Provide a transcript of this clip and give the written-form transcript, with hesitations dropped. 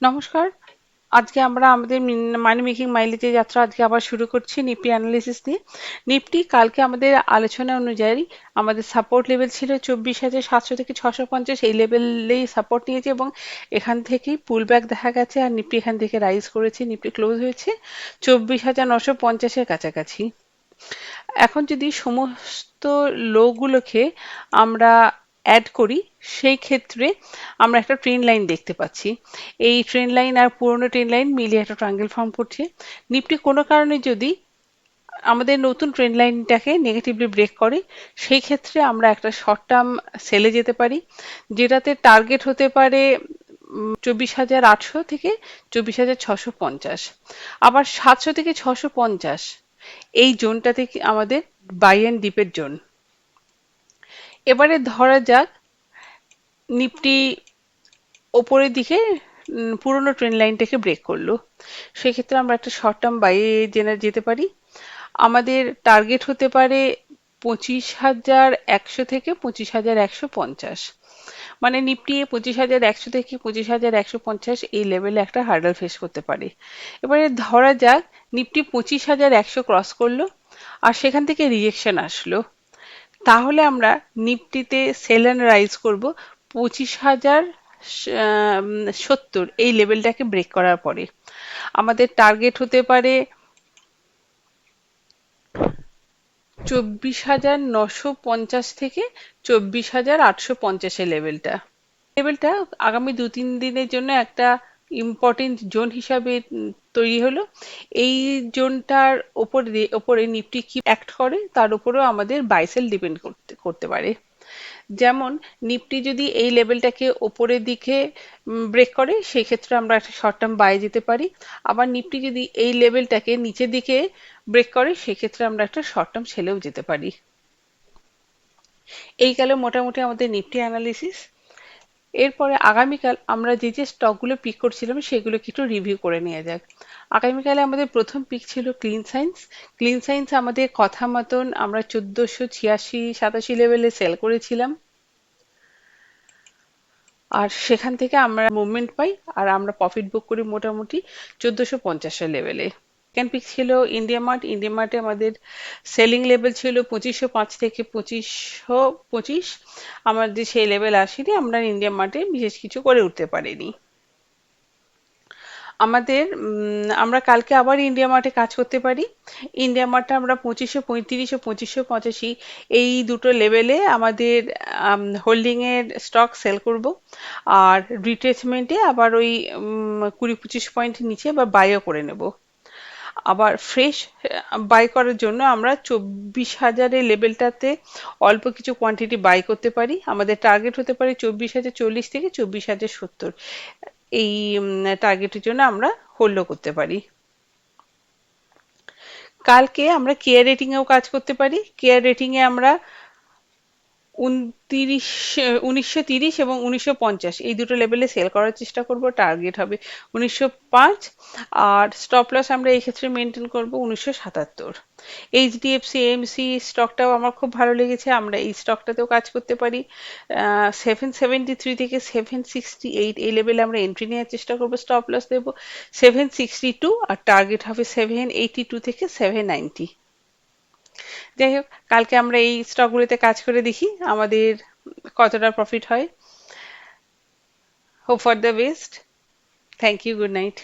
নমস্কার। আজকে আমরা আমাদের মানি মেকিং মাইলেজের যাত্রা আজকে আবার শুরু করছি নিফটি অ্যানালিসিস দিয়ে। নিফটি কালকে আমাদের আলোচনা অনুযায়ী আমাদের সাপোর্ট লেভেল ছিল 24,700 থেকে 650, এই লেভেলেই সাপোর্ট নিয়েছে এবং এখান থেকেই পুল ব্যাক দেখা গেছে আর নিফটি এখান থেকে রাইজ করেছে। নিফটি ক্লোজ হয়েছে 24,950-এর কাছাকাছি। এখন যদি সমস্ত লোগুলোকে আমরা অ্যাড করি সেই ক্ষেত্রে আমরা একটা ট্রেন লাইন দেখতে পাচ্ছি। এই ট্রেন লাইন আর পুরোনো ট্রেন লাইন মিলিয়ে একটা ট্রায়াঙ্গেল ফর্ম করছে। নিফটি কোনো কারণে যদি আমাদের নতুন ট্রেন লাইনটাকে নেগেটিভলি ব্রেক করে সেই ক্ষেত্রে আমরা একটা শর্ট টার্ম সেলে যেতে পারি, যেটাতে টার্গেট হতে পারে 24,800 থেকে 24,650, আবার 700 থেকে 650 এই জোনটা থেকে আমাদের বাই অ্যান্ড ডিপের জোন। এবারে ধরা যাক নিফটি ওপরের দিকে পুরোনো ট্রেন লাইনটাকে ব্রেক করলো, সেক্ষেত্রে আমরা একটা শর্ট টার্ম বাইয়ে যেতে পারি। আমাদের টার্গেট হতে পারে 25,100 থেকে 25,150, মানে নিফটি 25,100 থেকে 25,150 এই লেভেলে একটা হার্ডল ফেস করতে পারে। এবারে ধরা যাক নিফটি 25,100 ক্রস করলো আর সেখান থেকে রিজেকশন আসলো, তাহলে আমরা নিফটিতে সেল অ্যান্ড রাইজ করবো 25,070 এই লেভেলটাকে ব্রেক করার পরে। আমাদের টার্গেট হতে পারে 24,950 থেকে 24,850 লেভেলটা। লেভেলটা আগামী 2-3 দিনের জন্য একটা ইম্পর্টেন্ট জোন হিসাবে তৈরি হলো। এই জোনটার ওপরে নিফটি কি অ্যাক্ট করে তার উপরেও আমাদের বাই সেল ডিপেন্ড করতে পারে। যেমন নিফটি যদি এই লেভেলটাকে ওপরের দিকে ব্রেক করে সেই ক্ষেত্রে আমরা একটা শর্ট টার্ম বাই যেতে পারি, আবার নিফটি যদি এই লেভেলটাকে নিচের দিকে ব্রেক করে সেক্ষেত্রে আমরা একটা শর্ট টার্ম সেলেও যেতে পারি। এই গেল মোটামুটি আমাদের নিফটি অ্যানালিসিস। এরপরে আগামীকাল আমরা যে যে স্টকগুলো পিক করছিলাম সেগুলোকে একটু রিভিউ করে নেওয়া যাক। আগামীকালে আমাদের প্রথম পিক ছিল ক্লিন সায়েন্স। ক্লিন সায়েন্স আমাদের কথা মতন আমরা 1486-87 লেভেলে সেল করেছিলাম আর সেখান থেকে আমরা মুভমেন্ট পাই আর আমরা প্রফিট বুক করি মোটামুটি 1450 লেভেলে। সেকেন্ড পিক ছিল ইন্ডিয়া মার্ট। ইন্ডিয়া মার্টে আমাদের সেলিং লেভেল ছিল 2505 থেকে 2525, আমাদের সেই লেভেল আসেনি, আমরা ইন্ডিয়া মার্টে বিশেষ কিছু করে উঠতে পারিনি। আমাদের আমরা কালকে আবার ইন্ডিয়া মার্টে কাজ করতে পারি। ইন্ডিয়া মার্টে আমরা 2535 ও 2585 এই দুটো লেভেলে আমাদের হোল্ডিং এর স্টক সেল করব আর রিট্রেসমেন্টে আবার ওই 20-25 পয়েন্ট নিচে বা বাইও করে নেব। আবার ফ্রেশ বাই করার জন্য আমরা 24,000 লেভেলটাতে অল্প কিছু কোয়ান্টিটি বাই করতে পারি। আমাদের টার্গেট হতে পারে 24,040 থেকে 24,070, এই টার্গেটের জন্য আমরা হোল্ডও করতে পারি। কালকে আমরা কেয়ার রেটিং এও কাজ করতে পারি। কেয়ার রেটিং এ আমরা 1930 এবং 1950 এই দুটো লেভেলে সেল করার চেষ্টা করব, টার্গেট হবে 1905 আর স্টপ লস আমরা এই ক্ষেত্রে মেনটেন করব 1977। এইচডিএফসি এএমসি স্টকটাও আমার খুব ভালো লেগেছে, আমরা এই স্টকটাতেও কাজ করতে পারি। 773 থেকে 768 এই লেভেলে আমরা এন্ট্রি নেওয়ার চেষ্টা করব, স্টপ লস দেবো 762 আর টার্গেট হবে 782 থেকে 790। যাই হোক, কালকে আমরা এই স্টকগুলোতে কাজ করে দেখি আমাদের কতটা প্রফিট হয়। Hope for the best. Thank you, good night.